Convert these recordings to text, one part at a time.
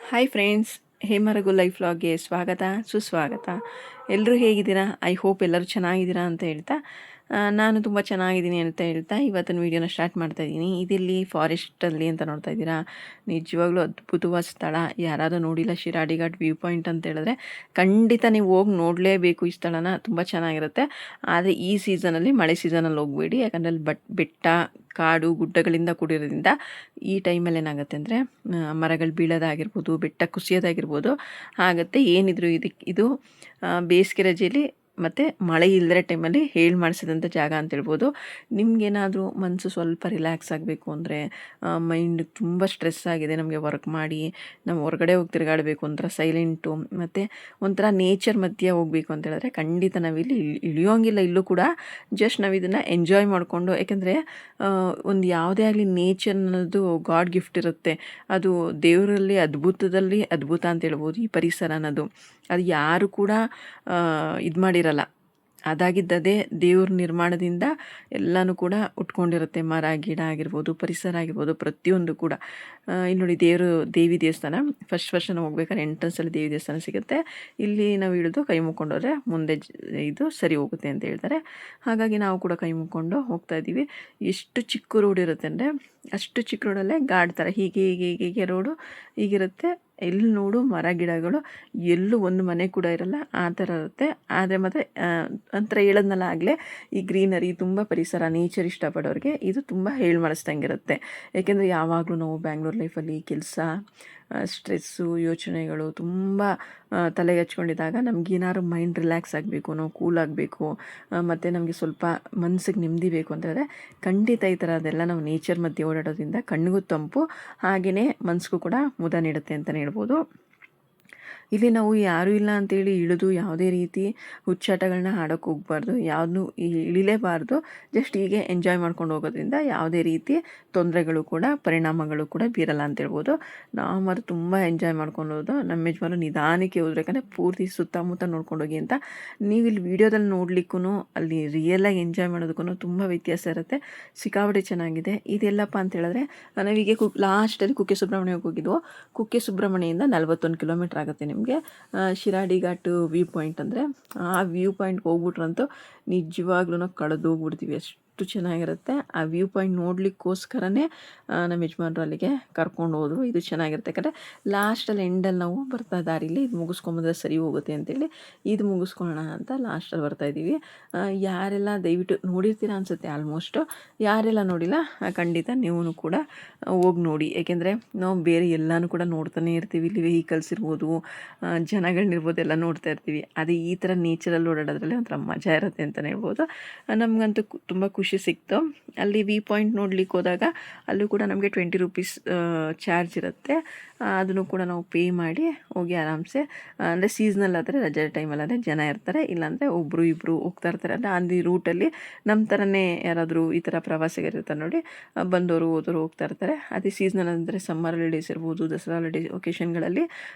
Hi friends, ಹೇಮರಗು life ವ್ಲಾಗ್ಗೆ ಸ್ವಾಗತ ಸುಸ್ವಾಗತ. ಎಲ್ಲರೂ ಹೇಗಿದ್ದೀರಾ? ಐ ಹೋಪ್ ಎಲ್ಲರೂ ಚೆನ್ನಾಗಿದ್ದೀರಾ ಅಂತ ಹೇಳ್ತಾ ನಾನು ತುಂಬ ಚೆನ್ನಾಗಿದ್ದೀನಿ ಅಂತ ಹೇಳ್ತಾ ಇವತ್ತಿನ ವೀಡಿಯೋನ ಸ್ಟಾರ್ಟ್ ಮಾಡ್ತಾಯಿದ್ದೀನಿ. ಇದಿಲ್ಲಿ ಫಾರೆಸ್ಟಲ್ಲಿ ಅಂತ ನೋಡ್ತಾ ಇದ್ದೀರಾ. ನಿಜವಾಗ್ಲೂ ಅದ್ಭುತವಾದ ಸ್ಥಳ. ಯಾರಾದರೂ ನೋಡಿಲ್ಲ ಶಿರಾಡಿ ಘಾಟ್ ವ್ಯೂ ಪಾಯಿಂಟ್ ಅಂತ ಹೇಳಿದ್ರೆ ಖಂಡಿತ ನೀವು ಹೋಗಿ ನೋಡಲೇಬೇಕು ಈ ಸ್ಥಳನ. ತುಂಬ ಚೆನ್ನಾಗಿರುತ್ತೆ. ಆದರೆ ಈ ಸೀಸನಲ್ಲಿ, ಮಳೆ ಸೀಸನಲ್ಲಿ ಹೋಗಬೇಡಿ. ಯಾಕಂದರೆ ಅಲ್ಲಿ ಬೆಟ್ಟ, ಕಾಡು, ಗುಡ್ಡಗಳಿಂದ ಕೂಡಿರೋದ್ರಿಂದ ಈ ಟೈಮಲ್ಲಿ ಏನಾಗುತ್ತೆ ಅಂದರೆ ಮರಗಳು ಬೀಳೋದಾಗಿರ್ಬೋದು, ಬೆಟ್ಟ ಕುಸಿಯೋದಾಗಿರ್ಬೋದು ಆಗುತ್ತೆ. ಏನಿದ್ರು ಇದು ಬೇಸಿಗೆ ರಜೆಯಲ್ಲಿ ಮತ್ತು ಮಳೆ ಇಲ್ಲದ ಟೈಮಲ್ಲಿ ಹೇಳಿ ಮಾಡಿಸಿದಂಥ ಜಾಗ ಅಂತ ಹೇಳ್ಬೋದು. ನಿಮಗೇನಾದರೂ ಮನಸ್ಸು ಸ್ವಲ್ಪ ರಿಲ್ಯಾಕ್ಸ್ ಆಗಬೇಕು ಅಂದರೆ, ಮೈಂಡ್ ತುಂಬ ಸ್ಟ್ರೆಸ್ ಆಗಿದೆ, ನಮಗೆ ವರ್ಕ್ ಮಾಡಿ ನಾವು ಹೊರಗಡೆ ಹೋಗಿ ತಿರುಗಾಡಬೇಕು, ಒಂಥರ ಸೈಲೆಂಟು ಮತ್ತು ಒಂಥರ ನೇಚರ್ ಮಧ್ಯೆ ಹೋಗಬೇಕು ಅಂತ ಹೇಳಿದ್ರೆ ಖಂಡಿತ ನಾವಿಲ್ಲಿ ಇಳಿಯೋಂಗಿಲ್ಲ. ಇಲ್ಲೂ ಕೂಡ ಜಸ್ಟ್ ನಾವು ಇದನ್ನು ಎಂಜಾಯ್ ಮಾಡಿಕೊಂಡು, ಯಾಕೆಂದರೆ ಒಂದು ಯಾವುದೇ ಆಗಲಿ ನೇಚರ್ ಅನ್ನೋದು ಗಾಡ್ ಗಿಫ್ಟ್ ಇರುತ್ತೆ. ಅದು ದೇವರಲ್ಲಿ ಅದ್ಭುತದಲ್ಲಿ ಅದ್ಭುತ ಅಂತ ಹೇಳ್ಬೋದು ಈ ಪರಿಸರ ಅನ್ನೋದು. ಅದು ಯಾರು ಕೂಡ ಇದು ಮಾಡಿರಲ್ಲ. ಅದಾಗಿದ್ದದೇ ದೇವ್ರ ನಿರ್ಮಾಣದಿಂದ ಎಲ್ಲನೂ ಕೂಡ ಉಟ್ಕೊಂಡಿರುತ್ತೆ. ಮರ ಗಿಡ ಆಗಿರ್ಬೋದು, ಪರಿಸರ ಆಗಿರ್ಬೋದು, ಪ್ರತಿಯೊಂದು ಕೂಡ. ಇಲ್ಲಿ ನೋಡಿ ದೇವಿ ದೇವಸ್ಥಾನ. ಫಸ್ಟ್ ನಾವು ಹೋಗ್ಬೇಕಾದ್ರೆ ಎಂಟ್ರೆನ್ಸಲ್ಲಿ ದೇವಿ ದೇವಸ್ಥಾನ ಸಿಗುತ್ತೆ. ಇಲ್ಲಿ ನಾವು ಇಳಿದು ಕೈ ಮುಕ್ಕೊಂಡೋದ್ರೆ ಮುಂದೆ ಇದು ಸರಿ ಹೋಗುತ್ತೆ ಅಂತ ಹೇಳ್ತಾರೆ. ಹಾಗಾಗಿ ನಾವು ಕೂಡ ಕೈ ಮುಕ್ಕೊಂಡು ಹೋಗ್ತಾ ಇದ್ದೀವಿ. ಎಷ್ಟು ಚಿಕ್ಕ ರೋಡ್ ಇರುತ್ತೆ ಅಂದರೆ ಅಷ್ಟು ಚಿಕ್ಕ ರೋಡಲ್ಲೇ ಗಾಡ್ ಥರ ಹೀಗೆ ರೋಡು ಹೀಗಿರುತ್ತೆ. ಎಲ್ಲಿ ನೋಡು ಮರ ಗಿಡಗಳು, ಎಲ್ಲೂ ಒಂದು ಮನೆ ಕೂಡ ಇರಲ್ಲ, ಆ ಥರ ಇರುತ್ತೆ. ಆದರೆ ಮತ್ತು ಒಂಥರ ಹೇಳೋದ್ನಲ್ಲ ಆಗಲೇ, ಈ ಗ್ರೀನರಿ, ತುಂಬ ಪರಿಸರ, ನೇಚರ್ ಇಷ್ಟಪಡೋರಿಗೆ ಇದು ತುಂಬ ಹೇಳಿ ಮಾಡಿಸ್ದಂಗಿರುತ್ತೆ. ಏಕೆಂದರೆ ಯಾವಾಗಲೂ ನಾವು ಬ್ಯಾಂಗ್ಳೂರ್ ಲೈಫಲ್ಲಿ ಕೆಲಸ, ಸ್ಟ್ರೆಸ್ಸು, ಯೋಚನೆಗಳು ತುಂಬ ತಲೆಗೆ ಹಚ್ಕೊಂಡಿದ್ದಾಗ ನಮಗೇನಾದ್ರು ಮೈಂಡ್ ರಿಲ್ಯಾಕ್ಸ್ ಆಗಬೇಕು, ನಾವು ಕೂಲ್ ಆಗಬೇಕು ಮತ್ತು ನಮಗೆ ಸ್ವಲ್ಪ ಮನಸ್ಸಿಗೆ ನೆಮ್ಮದಿ ಬೇಕು ಅಂತ ಹೇಳಿದ್ರೆ ಖಂಡಿತ ಈ ಥರದ್ದೆಲ್ಲ ನಾವು ನೇಚರ್ ಮಧ್ಯೆ ಓಡಾಡೋದ್ರಿಂದ ಕಣ್ಣಿಗೂ ತಂಪು, ಹಾಗೆಯೇ ಮನಸ್ಸಿಗೂ ಕೂಡ ಮುದ ನೀಡುತ್ತೆ ಅಂತಲೇ ಹೇಳ್ಬೋದು. ಇಲ್ಲಿ ನಾವು ಯಾರೂ ಇಲ್ಲ ಅಂತೇಳಿ ಇಳಿದು ಯಾವುದೇ ರೀತಿ ಹುಚ್ಚಾಟಗಳನ್ನ ಆಡೋಕ್ಕೆ ಹೋಗಬಾರ್ದು, ಯಾವುದನ್ನೂ ಇಳಿಲೇಬಾರ್ದು. ಜಸ್ಟ್ ಹೀಗೆ ಎಂಜಾಯ್ ಮಾಡ್ಕೊಂಡು ಹೋಗೋದ್ರಿಂದ ಯಾವುದೇ ರೀತಿ ತೊಂದರೆಗಳು ಕೂಡ, ಪರಿಣಾಮಗಳು ಕೂಡ ಬೀರಲ್ಲ ಅಂತ ಹೇಳ್ಬೋದು. ನಾವು ಮಾತ್ರ ತುಂಬ ಎಂಜಾಯ್ ಮಾಡ್ಕೊಂಡು ಹೋದು. ನಮ್ಮ ಯಜಮಾನರು ನಿಧಾನಕ್ಕೆ ಹೋದ್ರು, ಯಾಕಂದರೆ ಪೂರ್ತಿ ಸುತ್ತಮುತ್ತ ನೋಡ್ಕೊಂಡು ಹೋಗಿ ಅಂತ. ನೀವು ಇಲ್ಲಿ ವೀಡಿಯೋದಲ್ಲಿ ನೋಡಲಿಕ್ಕೂ ಅಲ್ಲಿ ರಿಯಲಾಗಿ ಎಂಜಾಯ್ ಮಾಡೋದಕ್ಕೂ ತುಂಬ ವ್ಯತ್ಯಾಸ ಇರುತ್ತೆ. ಸಿಕ್ಕಾಪಟ್ಟೆ ಚೆನ್ನಾಗಿದೆ. ಇದೆಲ್ಲಪ್ಪ ಅಂತ ಹೇಳಿದ್ರೆ ನಾವೀಗ ಲಾಸ್ಟಲ್ಲಿ ಕುಕ್ಕೆ ಸುಬ್ರಹ್ಮಣ್ಯಕ್ಕೆ ಹೋಗಿದ್ವು. ಕುಕ್ಕೆ ಸುಬ್ರಹ್ಮಣ್ಯದಿಂದ 41 ಕಿಲೋಮೀಟ್ರ್ ಆಗುತ್ತೆ ನಿಮಗೆ ಶಿರಾಡಿ ಘಾಟ್ ವ್ಯೂ ಪಾಯಿಂಟ್. ಅಂದರೆ ಆ ವ್ಯೂ ಪಾಯಿಂಟ್ಗೆ ಹೋಗ್ಬಿಟ್ರಂತೂ ನಿಜವಾಗ್ಲೂ ಕಳೆದೋಗ್ಬಿಡ್ತೀವಿ, ಅಷ್ಟು ಚೆನ್ನಾಗಿರುತ್ತೆ. ಆ ವ್ಯೂ ಪಾಯಿಂಟ್ ನೋಡಲಿಕ್ಕೋಸ್ಕರನೇ ನಮ್ಮ ಯಜಮಾನ್ರು ಅಲ್ಲಿಗೆ ಕರ್ಕೊಂಡು ಹೋದರು. ಇದು ಚೆನ್ನಾಗಿರುತ್ತೆ. ಯಾಕಂದರೆ ಲಾಸ್ಟಲ್ಲಿ ಎಂಡಲ್ಲಿ ನಾವು ಬರ್ತಾ ದಾರಿಲಿ ಇದು ಮುಗಿಸ್ಕೊಂಬಂದ್ರೆ ಸರಿ ಹೋಗುತ್ತೆ ಅಂತೇಳಿ ಇದು ಮುಗಿಸ್ಕೊಳ್ಳೋಣ ಅಂತ ಲಾಸ್ಟಲ್ಲಿ ಬರ್ತಾಯಿದ್ದೀವಿ. ಯಾರೆಲ್ಲ ದಯವಿಟ್ಟು ನೋಡಿರ್ತೀರ ಅನಿಸುತ್ತೆ ಆಲ್ಮೋಸ್ಟು. ಯಾರೆಲ್ಲ ನೋಡಿಲ್ಲ ಖಂಡಿತ ನೀವು ಕೂಡ ಹೋಗಿ ನೋಡಿ. ಏಕೆಂದರೆ ನಾವು ಬೇರೆ ಎಲ್ಲನೂ ಕೂಡ ನೋಡ್ತಾನೆ ಇರ್ತೀವಿ. ಇಲ್ಲಿ ವೆಹಿಕಲ್ಸ್ ಇರ್ಬೋದು, ಜನಗಳನ್ನಿರ್ಬೋದು, ಎಲ್ಲ ನೋಡ್ತಾ ಇರ್ತೀವಿ. ಅದೇ ಈ ಥರ ನೇಚರಲ್ಲಿ ಓಡಾಡೋದ್ರಲ್ಲಿ ಒಂಥರ ಮಜಾ ಇರುತ್ತೆ ಅಂತಲೇ ಹೇಳ್ಬೋದು. ನಮಗಂತೂ ತುಂಬ ಖುಷಿ ಸಿಕ್ತು. ಅಲ್ಲಿ ವ್ಯೂ ಪಾಯಿಂಟ್ ನೋಡ್ಲಿಕ್ಕೆ ಹೋದಾಗ ಅಲ್ಲೂ ಕೂಡ ನಮಗೆ 20 ರೂಪೀಸ್ ಚಾರ್ಜ್ ಇರುತ್ತೆ. ಅದನ್ನು ಕೂಡ ನಾವು ಪೇ ಮಾಡಿ ಹೋಗಿ ಆರಾಮ್ಸೆ, ಅಂದರೆ ಸೀಸ್ನಲ್ ಆದರೆ, ರಜೆ ಟೈಮಲ್ಲಾದರೆ ಜನ ಇರ್ತಾರೆ, ಇಲ್ಲಾಂದರೆ ಒಬ್ಬರು ಇಬ್ಬರು ಹೋಗ್ತಾ ಇರ್ತಾರೆ. ಅಂದರೆ ಅಂದಿ ರೂಟಲ್ಲಿ ನಮ್ಮ ಥರನೇ ಯಾರಾದರೂ ಈ ಥರ ಪ್ರವಾಸಿಗರಿರ್ತಾರೆ ನೋಡಿ, ಬಂದವರು ಹೋದವರು ಹೋಗ್ತಾ ಇರ್ತಾರೆ. ಅದೇ ಸೀಸ್ನಲ್ ಅಂದರೆ ಸಮ್ಮರ್ ಹಾಲಿಡೇಸ್ ಇರ್ಬೋದು, ದಸರಾ ಹಾಲಿಡೇಸ್ ಒಕೇಶನ್ಗಳಲ್ಲಿ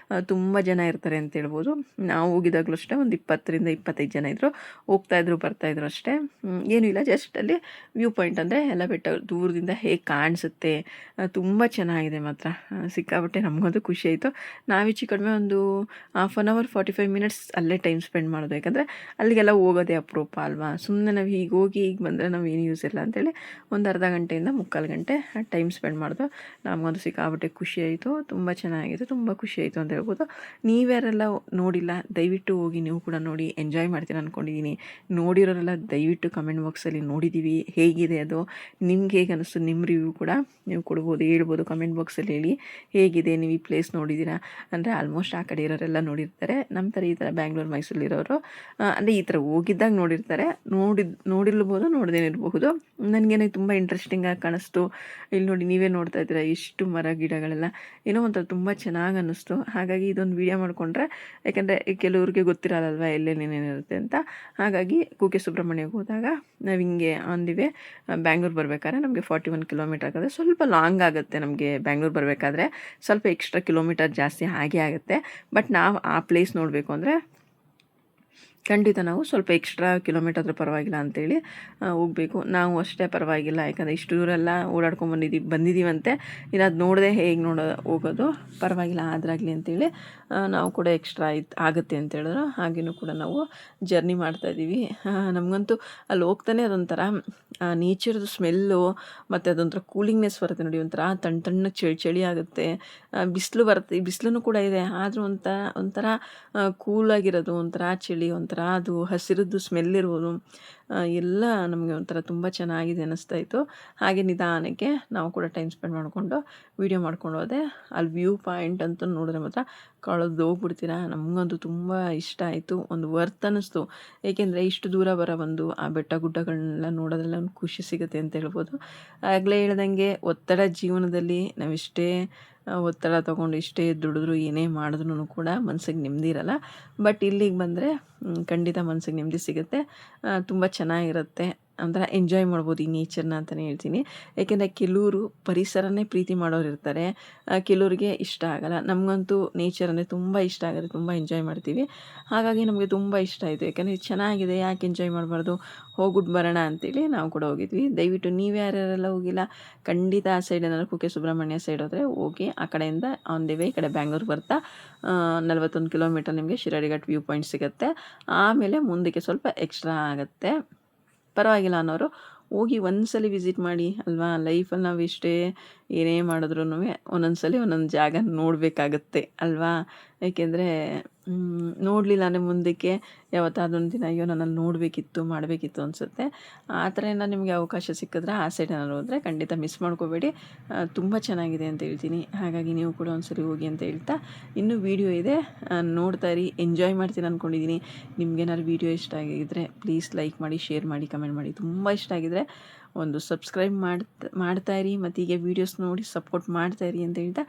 ತುಂಬ ಜನ ಇರ್ತಾರೆ ಅಂತ ಹೇಳ್ಬೋದು. ನಾವು ಹೋಗಿದಾಗಲೂ ಅಷ್ಟೇ ಒಂದು 20ರಿಂದ 25 ಜನ ಇದ್ದರು, ಹೋಗ್ತಾಯಿದ್ರು ಬರ್ತಾಯಿದ್ರು ಅಷ್ಟೇ. ಏನೂ ಇಲ್ಲ, ಜಸ್ಟ್ ಅಲ್ಲಿ ವ್ಯೂ ಪಾಯಿಂಟ್ ಅಂದರೆ ಎಲ್ಲ ಬೆಟ್ಟ ದೂರದಿಂದ ಹೇಗೆ ಕಾಣಿಸುತ್ತೆ, ತುಂಬ ಚೆನ್ನಾಗಿದೆ ಮಾತ್ರ. ಸಿಕ್ಕಾಬಟ್ಟೆ ನಮಗಂತೂ ಖುಷಿ ಆಯಿತು. ನಾವೀಚೆ ಕಡಿಮೆ ಒಂದು 1/2 hour 45 minutes ಅಲ್ಲೇ ಟೈಮ್ ಸ್ಪೆಂಡ್ ಮಾಡೋದು. ಯಾಕಂದರೆ ಅಲ್ಲಿಗೆಲ್ಲ ಹೋಗೋದೇ ಅಪರೂಪ ಅಲ್ವಾ. ಸುಮ್ಮನೆ ನಾವು ಹೀಗೆ ಹೋಗಿ ಈಗ ಬಂದರೆ ನಾವು ಏನು ಯೂಸ್ ಇಲ್ಲ ಅಂತೇಳಿ ಒಂದು ಅರ್ಧ ಗಂಟೆಯಿಂದ 3/4 ಗಂಟೆ ಟೈಮ್ ಸ್ಪೆಂಡ್ ಮಾಡೋದು. ನಮಗಂತೂ ಸಿಕ್ಕಾಬಟ್ಟೆ ಖುಷಿ ಆಯಿತು, ತುಂಬ ಚೆನ್ನಾಗಿತ್ತು, ತುಂಬ ಖುಷಿ ಆಯಿತು ಅಂತ ಹೇಳ್ಬೋದು. ನೀವ್ಯಾರೆಲ್ಲ ನೋಡಿಲ್ಲ ದಯವಿಟ್ಟು ಹೋಗಿ ನೀವು ಕೂಡ ನೋಡಿ, ಎಂಜಾಯ್ ಮಾಡ್ತೀನಿ ಅಂದ್ಕೊಂಡಿದ್ದೀನಿ. ನೋಡಿರೋರೆಲ್ಲ ದಯವಿಟ್ಟು ಕಮೆಂಟ್ ಬಾಕ್ಸಲ್ಲಿ ನೋಡಿದ್ದೀವಿ ಹೇಗಿದೆ ಅದು, ನಿಮ್ಗೆ ಹೇಗೆ ಅನ್ನಿಸ್ತು, ನಿಮ್ಮ ರಿವ್ಯೂ ಕೂಡ ನೀವು ಕೊಡ್ಬೋದು, ಹೇಳ್ಬೋದು ಕಮೆಂಟ್ ಬಾಕ್ಸಲ್ಲಿ ಹೇಳಿ ಹೇಗಿದೆ, ನೀವು ಈ ಪ್ಲೇಸ್ ನೋಡಿದ್ದೀರಾ. ಅಂದರೆ ಆಲ್ಮೋಸ್ಟ್ ಆ ಕಡೆ ಇರೋರೆಲ್ಲ ನೋಡಿರ್ತಾರೆ. ನಮ್ಮ ಥರ ಈ ಥರ ಬ್ಯಾಂಗ್ಳೂರು ಮೈಸೂರಲ್ಲಿರೋರು ಅಂದರೆ ಈ ಥರ ಹೋಗಿದ್ದಾಗ ನೋಡಿರ್ತಾರೆ, ನೋಡಿರ್ಬೋದು, ನೋಡದೇನಿರಬಹುದು. ನನಗೇನೋ ತುಂಬ ಇಂಟ್ರೆಸ್ಟಿಂಗಾಗಿ ಕಾಣಿಸ್ತು. ಇಲ್ಲಿ ನೋಡಿ, ನೀವೇ ನೋಡ್ತಾ ಇದ್ದೀರಾ ಎಷ್ಟು ಮರ ಗಿಡಗಳೆಲ್ಲ, ಏನೋ ಒಂಥರ ತುಂಬ ಚೆನ್ನಾಗಿ ಅನ್ನಿಸ್ತು. ಹಾಗಾಗಿ ಇದೊಂದು ವೀಡಿಯೋ ಮಾಡಿಕೊಂಡ್ರೆ, ಯಾಕೆಂದರೆ ಕೆಲವ್ರಿಗೆ ಗೊತ್ತಿರಲ್ಲಲ್ವ ಎಲ್ಲೇನೇನಿರುತ್ತೆ ಅಂತ. ಹಾಗಾಗಿ ಕುಕ್ಕೆ ಸುಬ್ರಹ್ಮಣ್ಯಕ್ಕೆ ಹೋದಾಗ ನಾವು ಹಿಂಗೆ ಅಂದಿವೆ ಬ್ಯಾಂಗ್ಳೂರು ಬರಬೇಕಾದ್ರೆ ನಮಗೆ 41 ಕಿಲೋಮೀಟ್ರ್ ಆಗುತ್ತೆ. ಸ್ವಲ್ಪ ಲಾಂಗ್ ಆಗುತ್ತೆ ನಮಗೆ ಬ್ಯಾಂಗ್ಳೂರು ಬರಬೇಕಾದ್ರೆ, ಸ್ವಲ್ಪ ಎಕ್ಸ್ಟ್ರಾ ಕಿಲೋಮೀಟರ್ ಜಾಸ್ತಿ ಹಾಗೆ ಆಗುತ್ತೆ. ಬಟ್ ನಾವು ಆ ಪ್ಲೇಸ್ ನೋಡಬೇಕು ಅಂದರೆ ಖಂಡಿತ ನಾವು ಸ್ವಲ್ಪ ಎಕ್ಸ್ಟ್ರಾ ಕಿಲೋಮೀಟರ್ ಆದರೂ ಪರವಾಗಿಲ್ಲ ಅಂತೇಳಿ ಹೋಗಬೇಕು. ನಾವು ಅಷ್ಟೇ ಪರವಾಗಿಲ್ಲ, ಯಾಕಂದರೆ ಇಷ್ಟು ದೂರ ಎಲ್ಲ ಓಡಾಡ್ಕೊಂಡು ಬಂದಿದ್ದೀವಂತೆ, ಇನ್ನು ಅದು ನೋಡದೆ ಹೇಗೆ ಹೋಗೋದು, ಪರವಾಗಿಲ್ಲ ಆದ್ರಾಗಲಿ ಅಂತೇಳಿ ನಾವು ಕೂಡ ಎಕ್ಸ್ಟ್ರಾ ಆಗುತ್ತೆ ಅಂತ ಹೇಳಿದ್ರು. ಹಾಗೇನೂ ಕೂಡ ನಾವು ಜರ್ನಿ ಮಾಡ್ತಾಯಿದ್ದೀವಿ. ನಮಗಂತೂ ಅಲ್ಲಿ ಹೋಗ್ತಾನೆ ಅದೊಂಥರ ನೇಚರ್ದು ಸ್ಮೆಲ್ಲು ಮತ್ತು ಅದೊಂಥರ ಕೂಲಿಂಗ್ನೆಸ್ ಬರುತ್ತೆ ನೋಡಿ, ಒಂಥರ ತಣ್ಣಗೆ ಚಳಿ ಆಗುತ್ತೆ. ಬಿಸಿಲು ಬರುತ್ತೆ, ಈ ಬಿಸಿಲೂ ಕೂಡ ಇದೆ, ಆದರೂ ಒಂಥರ ಕೂಲಾಗಿರೋದು, ಒಂಥರ ಚಳಿ, ಒಂಥರ ಅದು ಹಸಿರದ್ದು ಸ್ಮೆಲ್ ಇರ್ಬೋದು, ಎಲ್ಲ ನಮಗೆ ಒಂಥರ ತುಂಬ ಚೆನ್ನಾಗಿದೆ ಅನ್ನಿಸ್ತಾಯಿತ್ತು. ಹಾಗೆ ನಿಧಾನಕ್ಕೆ ನಾವು ಕೂಡ ಟೈಮ್ ಸ್ಪೆಂಡ್ ಮಾಡಿಕೊಂಡು ವೀಡಿಯೋ ಮಾಡ್ಕೊಂಡು ಹೋದೆ. ಅಲ್ಲಿ ವ್ಯೂ ಪಾಯಿಂಟ್ ಅಂತ ನೋಡಿದ್ರೆ ಮಾತ್ರ ಕಳೆದು ಹೋಗ್ಬಿಡ್ತೀರಾ. ನಮಗಂತೂ ತುಂಬ ಇಷ್ಟ ಆಯಿತು, ಒಂದು ವರ್ತ್ ಅನ್ನಿಸ್ತು. ಏಕೆಂದರೆ ಇಷ್ಟು ದೂರ ಒಂದು ಆ ಬೆಟ್ಟ ಗುಡ್ಡಗಳನ್ನೆಲ್ಲ ನೋಡೋದ್ರೆಲ್ಲ ಒಂದು ಖುಷಿ ಸಿಗುತ್ತೆ ಅಂತ ಹೇಳ್ಬೋದು. ಆಗಲೇ ಹೇಳ್ದಂಗೆ ಒತ್ತಡ ಜೀವನದಲ್ಲಿ ನಾವಿಷ್ಟೇ ಒತ್ತಡ ತೊಗೊಂಡು ಇಷ್ಟೇ ದುಡಿದ್ರು ಏನೇ ಮಾಡಿದ್ರೂ ಕೂಡ ಮನಸ್ಸಿಗೆ ನೆಮ್ಮದಿ ಇರಲ್ಲ. ಬಟ್ ಇಲ್ಲಿಗೆ ಬಂದರೆ ಖಂಡಿತ ಮನಸ್ಸಿಗೆ ನೆಮ್ಮದಿ ಸಿಗುತ್ತೆ, ತುಂಬ ಚೆನ್ನಾಗಿರುತ್ತೆ, ಒಂಥರ ಎಂಜಾಯ್ ಮಾಡ್ಬೋದು ಈ ನೇಚರ್ನ ಅಂತಲೇ ಹೇಳ್ತೀನಿ. ಏಕೆಂದರೆ ಕೆಲವರು ಪರಿಸರನೇ ಪ್ರೀತಿ ಮಾಡೋರು ಇರ್ತಾರೆ, ಕೆಲವ್ರಿಗೆ ಇಷ್ಟ ಆಗಲ್ಲ. ನಮಗಂತೂ ನೇಚರ್ ಅಂದರೆ ತುಂಬ ಇಷ್ಟ ಆಗುತ್ತೆ, ತುಂಬ ಎಂಜಾಯ್ ಮಾಡ್ತೀವಿ. ಹಾಗಾಗಿ ನಮಗೆ ತುಂಬ ಇಷ್ಟ ಆಯಿತು, ಯಾಕಂದರೆ ಇದು ಚೆನ್ನಾಗಿದೆ, ಯಾಕೆ ಎಂಜಾಯ್ ಮಾಡಬಾರ್ದು, ಹೋಗ್ಬಿಟ್ಟು ಬರೋಣ ಅಂತೇಳಿ ನಾವು ಕೂಡ ಹೋಗಿದ್ವಿ. ದಯವಿಟ್ಟು ನೀವು ಯಾರ್ಯಾರೆಲ್ಲ ಹೋಗಿಲ್ಲ, ಖಂಡಿತ ಆ ಸೈಡ್ ಏನಾದ್ರು ಕುಕ್ಕೆ ಸುಬ್ರಹ್ಮಣ್ಯ ಸೈಡ್ ಹೋದರೆ ಹೋಗಿ. ಆ ಕಡೆಯಿಂದ ಆನ್ ದಿ ವೇ ಈ ಕಡೆ ಬ್ಯಾಂಗ್ಳೂರು ಬರ್ತಾ 41 ಕಿಲೋಮೀಟರ್ ನಿಮಗೆ ಶಿರಾಡಿ ಘಾಟ್ ವ್ಯೂ ಪಾಯಿಂಟ್ ಸಿಗುತ್ತೆ. ಆಮೇಲೆ ಮುಂದಕ್ಕೆ ಸ್ವಲ್ಪ ಎಕ್ಸ್ಟ್ರಾ ಆಗುತ್ತೆ, ಪರವಾಗಿಲ್ಲ ಅನ್ನೋರು ಹೋಗಿ ಒಂದ್ಸಲ ವಿಸಿಟ್ ಮಾಡಿ ಅಲ್ವಾ. ಲೈಫಲ್ಲಿ ನಾವು ಎಷ್ಟೇ ಏನೇ ಮಾಡಿದ್ರೂ ಒಂದೊಂದು ಒಂದೊಂದು ಜಾಗ ನೋಡಬೇಕಾಗತ್ತೆ ಅಲ್ವಾ. ಏಕೆಂದರೆ ನೋಡಲಿಲ್ಲ ಅಂದರೆ ಮುಂದಕ್ಕೆ ಯಾವತ್ತಾದೊಂದು ದಿನ ಅಯ್ಯೋ ನನ್ನಲ್ಲಿ ನೋಡಬೇಕಿತ್ತು, ಮಾಡಬೇಕಿತ್ತು ಅನಿಸುತ್ತೆ. ಆ ಥರ ಏನಾದ್ರು ನಿಮಗೆ ಅವಕಾಶ ಸಿಕ್ಕಿದ್ರೆ ಆ ಸೈಡ್ ಏನಾದ್ರು ಹೋದರೆ ಖಂಡಿತ ಮಿಸ್ ಮಾಡ್ಕೋಬೇಡಿ, ತುಂಬ ಚೆನ್ನಾಗಿದೆ ಅಂತ ಹೇಳ್ತೀನಿ. ಹಾಗಾಗಿ ನೀವು ಕೂಡ ಒಂದ್ಸರಿ ಹೋಗಿ ಅಂತ ಹೇಳ್ತಾ, ಇನ್ನೂ ವೀಡಿಯೋ ಇದೆ, ನೋಡ್ತಾ ಇರಿ, ಎಂಜಾಯ್ ಮಾಡ್ತೀನಿ ಅಂದ್ಕೊಂಡಿದ್ದೀನಿ. ನಿಮ್ಗೇನಾದ್ರು ವೀಡಿಯೋ ಇಷ್ಟ ಆಗಿದ್ದರೆ ಪ್ಲೀಸ್ ಲೈಕ್ ಮಾಡಿ, ಶೇರ್ ಮಾಡಿ, ಕಮೆಂಟ್ ಮಾಡಿ. ತುಂಬ ಇಷ್ಟ ಆಗಿದ್ರೆ ಒಂದು ಸಬ್ಸ್ಕ್ರೈಬ್ ಮಾಡ್ತಾಯಿರಿ, ಮತ್ತು ಹೀಗೆ ವೀಡಿಯೋಸ್ ನೋಡಿ ಸಪೋರ್ಟ್ ಮಾಡ್ತಾಯಿರಿ ಅಂತ ಹೇಳ್ತಾ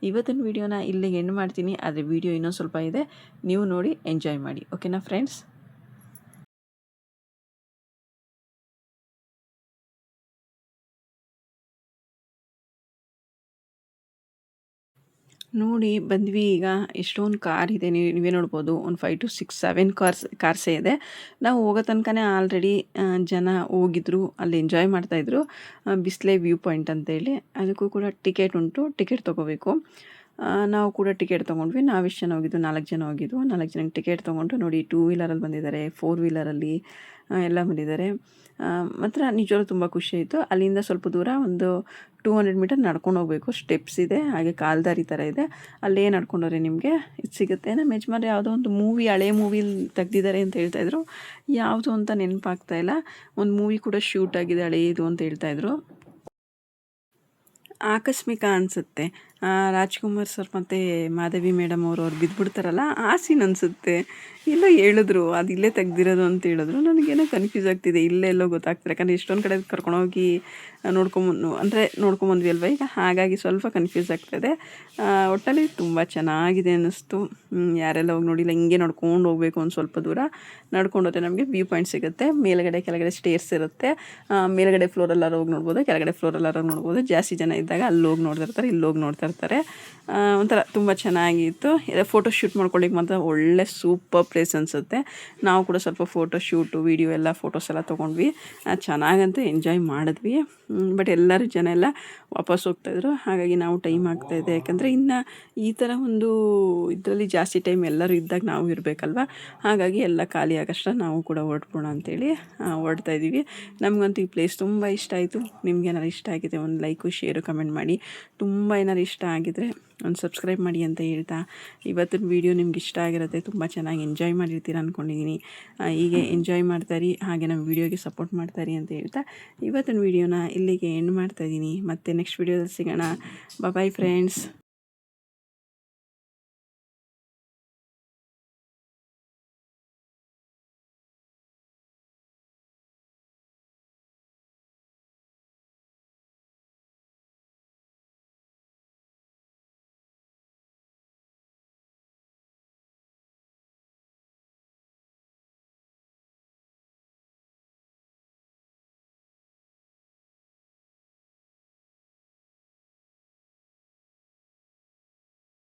ಇವತ್ತಿನ ವೀಡಿಯೋನ ಇಲ್ಲಿಗೆ ಎಂಡ್ ಮಾಡ್ತೀನಿ. ಆದರೆ ವೀಡಿಯೋ ಇನ್ನೊಂದು ಸ್ವಲ್ಪ ಇದೆ, ನೀವು ನೋಡಿ ಎಂಜಾಯ್ ಮಾಡಿ. ಓಕೆನಾ ಫ್ರೆಂಡ್ಸ್? ನೋಡಿ ಬಂದ್ವಿ. ಈಗ ಎಷ್ಟೊಂದು ಕಾರ್ ಇದೆ, ನೀವೇ ನೋಡ್ಬೋದು. ಒಂದು 5 to 6, 7 ಕಾರ್ಸೇ ಇದೆ. ನಾವು ಹೋಗೋ ತನಕನೇ ಆಲ್ರೆಡಿ ಜನ ಹೋಗಿದ್ರು, ಅಲ್ಲಿ ಎಂಜಾಯ್ ಮಾಡ್ತಾಯಿದ್ರು. ಬಿಸ್ಲೆ ವ್ಯೂ ಪಾಯಿಂಟ್ ಅಂತೇಳಿ, ಅದಕ್ಕೂ ಕೂಡ ಟಿಕೆಟ್ ಉಂಟು, ಟಿಕೆಟ್ ತೊಗೋಬೇಕು. ನಾವು ಕೂಡ ಟಿಕೆಟ್ ತೊಗೊಂಡ್ವಿ. ನಾವೆಷ್ಟು ಜನ ಹೋಗಿದ್ದು, 4 ಜನ ಹೋಗಿದ್ದು. 4 ಜನಕ್ಕೆ ಟಿಕೆಟ್ ತೊಗೊಂಡು ನೋಡಿ, 2 ವೀಲರಲ್ಲಿ ಬಂದಿದ್ದಾರೆ, 4 ವೀಲರಲ್ಲಿ ಎಲ್ಲ ಬಂದಿದ್ದಾರೆ. ಮಾತ್ರ ನಿಜವಾಗ್ಲೂ ತುಂಬ ಖುಷಿಯಾಯಿತು. ಅಲ್ಲಿಂದ ಸ್ವಲ್ಪ ದೂರ ಒಂದು 200 ಮೀಟರ್ ನಡ್ಕೊಂಡು ಹೋಗಬೇಕು, ಸ್ಟೆಪ್ಸ್ ಇದೆ, ಹಾಗೆ ಕಾಲ್ದಾರಿ ಥರ ಇದೆ. ಅಲ್ಲೇ ನಡ್ಕೊಂಡವ್ರೆ ನಿಮಗೆ ಇದು ಸಿಗುತ್ತೆ. ನಮ್ಮ ಯಜಮಾನ್ರು ಯಾವುದೋ ಒಂದು ಮೂವಿ, ಹಳೆ ಮೂವಿಲಿ ತೆಗ್ದಿದ್ದಾರೆ ಅಂತ ಹೇಳ್ತಾಯಿದ್ರು, ಯಾವುದು ಅಂತ ನೆನಪಾಗ್ತಾ ಇಲ್ಲ. ಒಂದು ಮೂವಿ ಕೂಡ ಶೂಟ್ ಆಗಿದೆ ಹಳೆಯದು ಅಂತ ಹೇಳ್ತಾಯಿದ್ರು. ಆಕಸ್ಮಿಕ ಅನಿಸುತ್ತೆ, ರಾಜ್ಕುಮಾರ್ ಸರ್ ಮತ್ತು ಮಾಧವಿ ಮೇಡಮ್ ಅವ್ರು ಬಿದ್ದುಬಿಡ್ತಾರಲ್ಲ, ಆ ಸೀನ್ ಅನಿಸುತ್ತೆ. ಎಲ್ಲೋ ಹೇಳಿದ್ರು ಅದು ಇಲ್ಲೇ ತೆಗ್ದಿರೋದು ಅಂತ ಹೇಳಿದ್ರು. ನನಗೇನೋ ಕನ್ಫ್ಯೂಸ್ ಆಗ್ತಿದೆ, ಇಲ್ಲೇ ಎಲ್ಲೋ ಗೊತ್ತಾಗ್ತಿಲ್ಲ. ಯಾಕಂದರೆ ಎಷ್ಟೊಂದು ಕಡೆ ಕರ್ಕೊಂಡೋಗಿ ನೋಡ್ಕೊಂಬಂದ್ವಿ ಅಲ್ವ ಈಗ, ಹಾಗಾಗಿ ಸ್ವಲ್ಪ ಕನ್ಫ್ಯೂಸ್ ಆಗ್ತದೆ. ಒಟ್ಟಲ್ಲಿ ತುಂಬ ಚೆನ್ನಾಗಿದೆ ಅನ್ನಿಸ್ತು. ಯಾರೆಲ್ಲ ಹೋಗಿ ನೋಡಿಲ್ಲ, ಹಿಂಗೆ ನಡ್ಕೊಂಡು ಹೋಗಬೇಕು, ಒಂದು ಸ್ವಲ್ಪ ದೂರ ನಡ್ಕೊಂಡು ಹೋದರೆ ನಮಗೆ ವ್ಯೂ ಪಾಯಿಂಟ್ ಸಿಗುತ್ತೆ. ಮೇಲ್ಗಡೆ ಕೆಳಗಡೆ ಸ್ಟೇರ್ಸ್ ಇರುತ್ತೆ. ಮೇಲ್ಗಡೆ ಫ್ಲೋರೆಲ್ಲಾರು ಹೋಗಿ ನೋಡ್ಬೋದು, ಕೆಳಗಡೆ ಫ್ಲೋರೆಲ್ಲಾರು ನೋಡ್ಬೋದು. ಜಾಸ್ತಿ ಜನ ಇದ್ದಾಗ ಅಲ್ಲಿ ಹೋಗಿ ನೋಡ್ತಿರ್ತಾರೆ, ಇಲ್ಲಿ ಹೋಗಿ ನೋಡ್ತಾ ಇರ್ತಾರೆ. ಒಂಥರ ತುಂಬ ಚೆನ್ನಾಗಿತ್ತು. ಫೋಟೋ ಶೂಟ್ ಮಾಡ್ಕೊಳ್ಳಿಕ್ಕೆ ಮಾತ್ರ ಒಳ್ಳೆ ಸೂಪರ್ ಪ್ಲೇಸ್ ಅನಿಸುತ್ತೆ. ನಾವು ಕೂಡ ಸ್ವಲ್ಪ ಫೋಟೋ ಶೂಟು, ವೀಡಿಯೋ ಎಲ್ಲ ಫೋಟೋಸ್ ಎಲ್ಲ ತೊಗೊಂಡ್ವಿ. ಚೆನ್ನಾಗಂತೂ ಎಂಜಾಯ್ ಮಾಡಿದ್ವಿ. ಬಟ್ ಎಲ್ಲರೂ ಜನ ಎಲ್ಲ ವಾಪಸ್ ಹೋಗ್ತಾಯಿದ್ರು, ಹಾಗಾಗಿ ನಾವು ಟೈಮ್ ಆಗ್ತಾಯಿದೆ. ಯಾಕಂದರೆ ಇನ್ನು ಈ ಥರ ಒಂದು ಇದರಲ್ಲಿ ಜಾಸ್ತಿ ಟೈಮ್ ಎಲ್ಲರೂ ಇದ್ದಾಗ ನಾವು ಇರಬೇಕಲ್ವ, ಹಾಗಾಗಿ ಎಲ್ಲ ಖಾಲಿ ಆಗಷ್ಟ ನಾವು ಕೂಡ ಹೊರಟ್ಬೋಣ ಅಂತೇಳಿ ಹೊರಡ್ತಾಯಿದ್ದೀವಿ. ನಮಗಂತೂ ಈ ಪ್ಲೇಸ್ ತುಂಬ ಇಷ್ಟ ಆಯಿತು. ನಿಮ್ಗೇನಾರು ಇಷ್ಟ ಆಗಿದೆ ಒಂದು ಲೈಕು, ಶೇರು, ಕಮೆಂಟ್ ಮಾಡಿ. ತುಂಬ ಏನಾರು ಇಷ್ಟ ಆಗಿದ್ರೆ ಒಂದು ಸಬ್ಸ್ಕ್ರೈಬ್ ಮಾಡಿ ಅಂತ ಹೇಳ್ತಾ, ಇವತ್ತಿನ ವೀಡಿಯೋ ನಿಮ್ಗೆ ಇಷ್ಟ ಆಗಿರುತ್ತೆ, ತುಂಬ ಚೆನ್ನಾಗಿ ಎಂಜಾಯ್ ಮಾಡಿರ್ತೀರ ಅಂದ್ಕೊಂಡಿದ್ದೀನಿ. ಹೀಗೆ ಎಂಜಾಯ್ ಮಾಡ್ತಾಯಿರಿ, ಹಾಗೆ ನಮ್ಮ ವೀಡಿಯೋಗೆ ಸಪೋರ್ಟ್ ಮಾಡ್ತಾಯಿರಿ ಅಂತ ಹೇಳ್ತಾ ಇವತ್ತಿನ ವೀಡಿಯೋನ ಇಲ್ಲಿಗೆ ಎಂಡ್ ಮಾಡ್ತಾಯಿದ್ದೀನಿ. ಮತ್ತೆ ನೆಕ್ಸ್ಟ್ ವೀಡಿಯೋದಲ್ಲಿ ಸಿಗೋಣ. Bye friends.